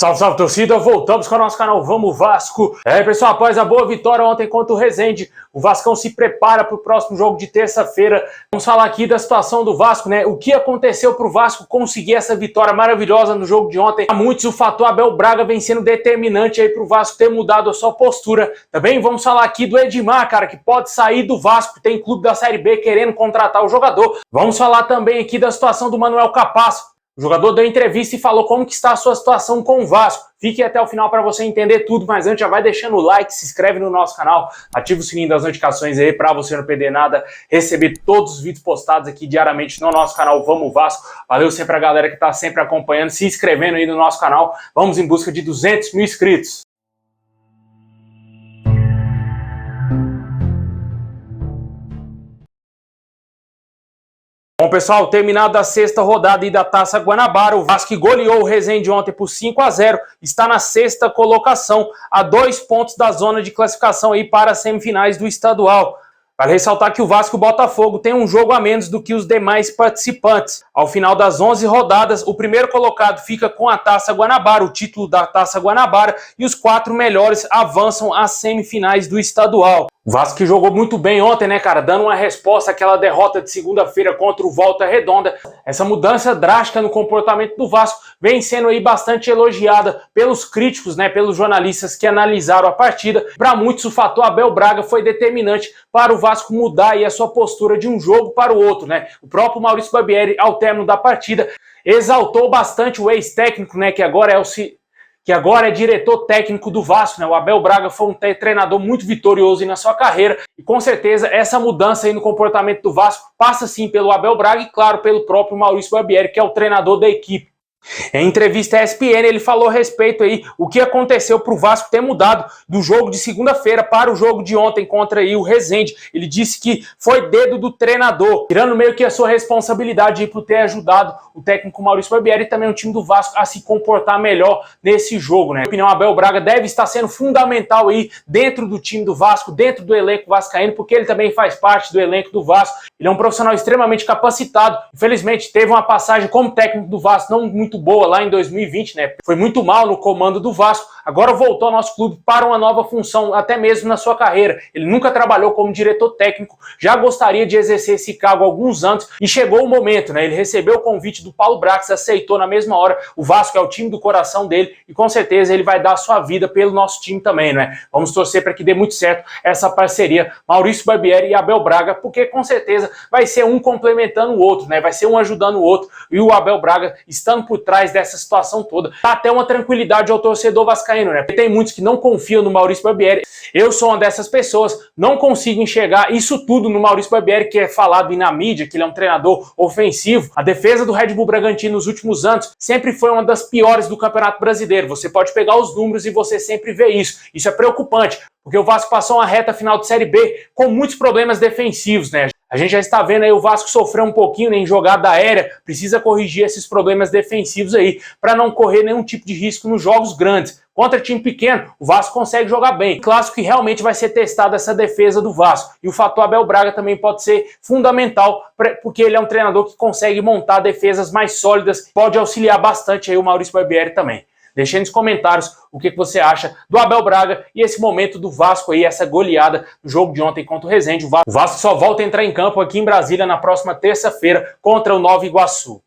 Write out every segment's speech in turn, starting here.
Salve, salve, torcida! Voltamos com o nosso canal Vamos Vasco! Pessoal, após a boa vitória ontem contra o Resende, o Vascão se prepara para o próximo jogo de terça-feira. Vamos falar aqui da situação do Vasco, né? O que aconteceu para o Vasco conseguir essa vitória maravilhosa no jogo de ontem. Há muitos, o fator Abel Braga vem sendo determinante aí para o Vasco ter mudado a sua postura. Também vamos falar aqui do Edmar, cara, que pode sair do Vasco, tem clube da Série B querendo contratar o jogador. Vamos falar também aqui da situação do Manuel Capasso. O jogador deu entrevista e falou como que está a sua situação com o Vasco. Fique até o final para você entender tudo, mas antes já vai deixando o like, se inscreve no nosso canal, ativa o sininho das notificações aí para você não perder nada, receber todos os vídeos postados aqui diariamente no nosso canal Vamos Vasco. Valeu sempre a galera que está sempre acompanhando, se inscrevendo aí no nosso canal. Vamos em busca de 200 mil inscritos. Bom, pessoal, terminada a sexta rodada aí da Taça Guanabara, o Vasco goleou o Resende ontem por 5-0, está na sexta colocação, a 2 pontos da zona de classificação aí para as semifinais do estadual. Vale ressaltar que o Vasco e o Botafogo têm um jogo a menos do que os demais participantes. Ao final das 11 rodadas, o primeiro colocado fica com a Taça Guanabara, o título da Taça Guanabara, e os 4 melhores avançam às semifinais do estadual. O Vasco que jogou muito bem ontem, né, cara? Dando uma resposta àquela derrota de segunda-feira contra o Volta Redonda. Essa mudança drástica no comportamento do Vasco vem sendo aí bastante elogiada pelos críticos, né, pelos jornalistas que analisaram a partida. Para muitos, o fator Abel Braga foi determinante para o Vasco mudar aí a sua postura de um jogo para o outro, né? O próprio Maurício Barbieri, ao término da partida, exaltou bastante o ex-técnico, né, que agora é diretor técnico do Vasco, né? O Abel Braga foi um treinador muito vitorioso aí na sua carreira e com certeza essa mudança aí no comportamento do Vasco passa sim pelo Abel Braga e claro pelo próprio Maurício Barbieri, que é o treinador da equipe. Em entrevista à ESPN, ele falou a respeito aí o que aconteceu para o Vasco ter mudado do jogo de segunda-feira para o jogo de ontem contra aí o Resende. Ele disse que foi dedo do treinador, tirando meio que a sua responsabilidade por ter ajudado o técnico Maurício Barbieri e também o time do Vasco a se comportar melhor nesse jogo, né? Na minha opinião, Abel Braga deve estar sendo fundamental aí dentro do time do Vasco, dentro do elenco vascaíno, porque ele também faz parte do elenco do Vasco. Ele é um profissional extremamente capacitado. Infelizmente, teve uma passagem como técnico do Vasco não muito boa lá em 2020, né? Foi muito mal no comando do Vasco. Agora voltou ao nosso clube para uma nova função, até mesmo na sua carreira. Ele nunca trabalhou como diretor técnico, já gostaria de exercer esse cargo há alguns anos e chegou o momento, né? Ele recebeu o convite do Paulo Brax, aceitou na mesma hora. O Vasco é o time do coração dele e com certeza ele vai dar a sua vida pelo nosso time também, né? Vamos torcer para que dê muito certo essa parceria Maurício Barbieri e Abel Braga, porque com certeza vai ser um complementando o outro, né? Vai ser um ajudando o outro e o Abel Braga estando por trás dessa situação toda. Dá até uma tranquilidade ao torcedor vascaíno, né? Porque tem muitos que não confiam no Maurício Barbieri. Eu sou uma dessas pessoas, não consigo enxergar isso tudo no Maurício Barbieri, que é falado na mídia, que ele é um treinador ofensivo. A defesa do Red Bull Bragantino nos últimos anos sempre foi uma das piores do Campeonato Brasileiro. Você pode pegar os números e você sempre vê isso. Isso é preocupante, porque o Vasco passou uma reta final de Série B com muitos problemas defensivos, né? A gente já está vendo aí o Vasco sofrer um pouquinho, né, em jogada aérea, precisa corrigir esses problemas defensivos aí, para não correr nenhum tipo de risco nos jogos grandes. Contra time pequeno, o Vasco consegue jogar bem. Clássico que realmente vai ser testada essa defesa do Vasco. E o fator Abel Braga também pode ser fundamental, porque ele é um treinador que consegue montar defesas mais sólidas, pode auxiliar bastante aí o Maurício Barbieri também. Deixe aí nos comentários o que você acha do Abel Braga e esse momento do Vasco aí, essa goleada no jogo de ontem contra o Resende. O Vasco só volta a entrar em campo aqui em Brasília na próxima terça-feira contra o Nova Iguaçu.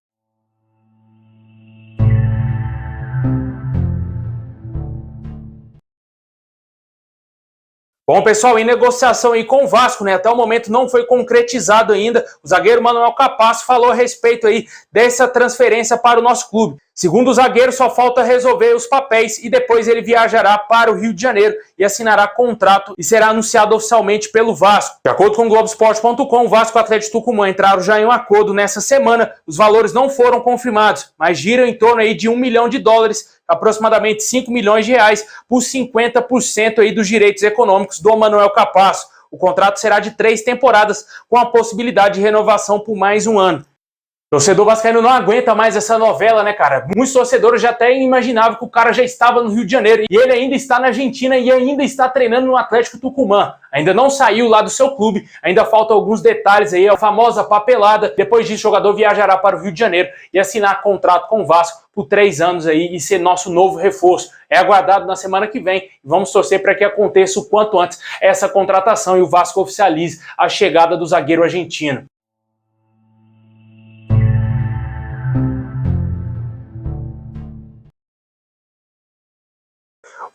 Bom, pessoal, em negociação aí com o Vasco, né? Até o momento não foi concretizado ainda. O zagueiro Manuel Capasso falou a respeito aí dessa transferência para o nosso clube. Segundo o zagueiro, só falta resolver os papéis e depois ele viajará para o Rio de Janeiro e assinará contrato e será anunciado oficialmente pelo Vasco. De acordo com o Globoesporte.com, o Vasco e o Atlético Tucumã entraram já em um acordo nessa semana. Os valores não foram confirmados, mas giram em torno aí de US$1 milhão, aproximadamente R$5 milhões, por 50% aí dos direitos econômicos do Manuel Capasso. O contrato será de 3 temporadas, com a possibilidade de renovação por mais um ano. Torcedor vascaíno não aguenta mais essa novela, né, cara? Muitos torcedores já até imaginavam que o cara já estava no Rio de Janeiro e ele ainda está na Argentina e ainda está treinando no Atlético Tucumã. Ainda não saiu lá do seu clube, ainda faltam alguns detalhes aí, a famosa papelada. Depois disso, o jogador viajará para o Rio de Janeiro e assinar contrato com o Vasco por 3 anos aí e ser nosso novo reforço. É aguardado na semana que vem e vamos torcer para que aconteça o quanto antes essa contratação e o Vasco oficialize a chegada do zagueiro argentino.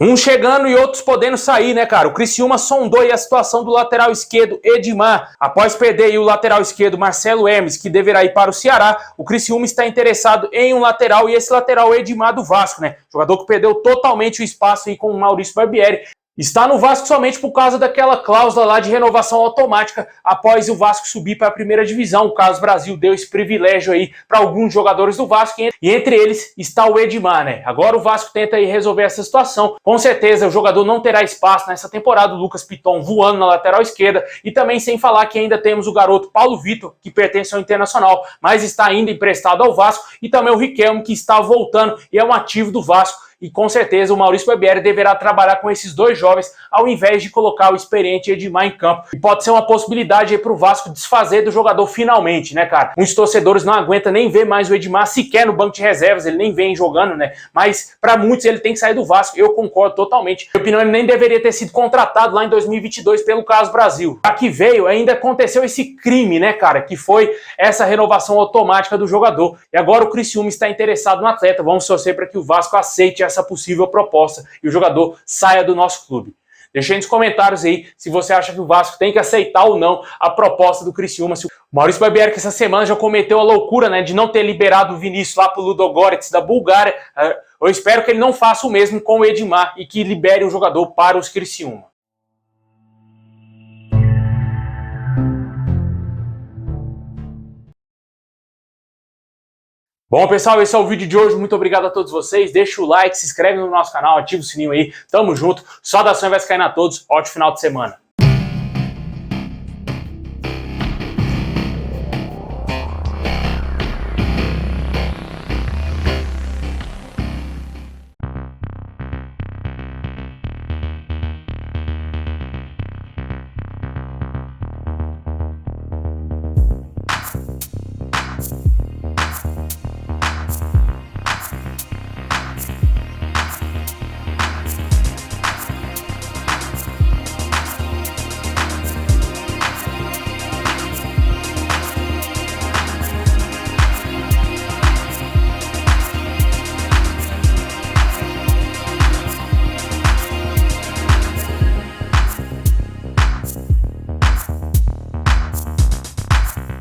Uns chegando e outros podendo sair, né, cara? O Criciúma sondou aí a situação do lateral esquerdo Edmar. Após perder aí o lateral esquerdo Marcelo Hermes, que deverá ir para o Ceará, o Criciúma está interessado em um lateral e esse lateral é Edmar do Vasco, né? Jogador que perdeu totalmente o espaço aí com o Maurício Barbieri. Está no Vasco somente por causa daquela cláusula lá de renovação automática após o Vasco subir para a primeira divisão. O Carlos Brasil deu esse privilégio aí para alguns jogadores do Vasco e entre eles está o Edmar, né? Agora o Vasco tenta aí resolver essa situação. Com certeza o jogador não terá espaço nessa temporada, o Lucas Piton voando na lateral esquerda e também sem falar que ainda temos o garoto Paulo Vitor, que pertence ao Internacional, mas está ainda emprestado ao Vasco e também o Riquelme, que está voltando e é um ativo do Vasco. E com certeza o Maurício Barbieri deverá trabalhar com esses dois jovens ao invés de colocar o experiente Edmar em campo. E pode ser uma possibilidade aí pro Vasco desfazer do jogador finalmente, né, cara? Muitos torcedores não aguentam nem ver mais o Edmar sequer no banco de reservas, ele nem vem jogando, né? Mas para muitos ele tem que sair do Vasco, eu concordo totalmente. Na minha opinião, ele nem deveria ter sido contratado lá em 2022 pelo Carlos Brasil. Aqui veio, ainda aconteceu esse crime, né, cara? Que foi essa renovação automática do jogador. E agora o Criciúma está interessado no atleta. Vamos torcer para que o Vasco aceite essa possível proposta e o jogador saia do nosso clube. Deixa aí nos comentários aí se você acha que o Vasco tem que aceitar ou não a proposta do Criciúma. O Maurício Barbieri, que essa semana já cometeu a loucura, né, de não ter liberado o Vinícius lá pro Ludogorets da Bulgária. Eu espero que ele não faça o mesmo com o Edmar e que libere o jogador para os Criciúma. Bom, pessoal, esse é o vídeo de hoje. Muito obrigado a todos vocês. Deixa o like, se inscreve no nosso canal, ativa o sininho aí. Tamo junto. Saudações vascaína a todos. Ótimo final de semana.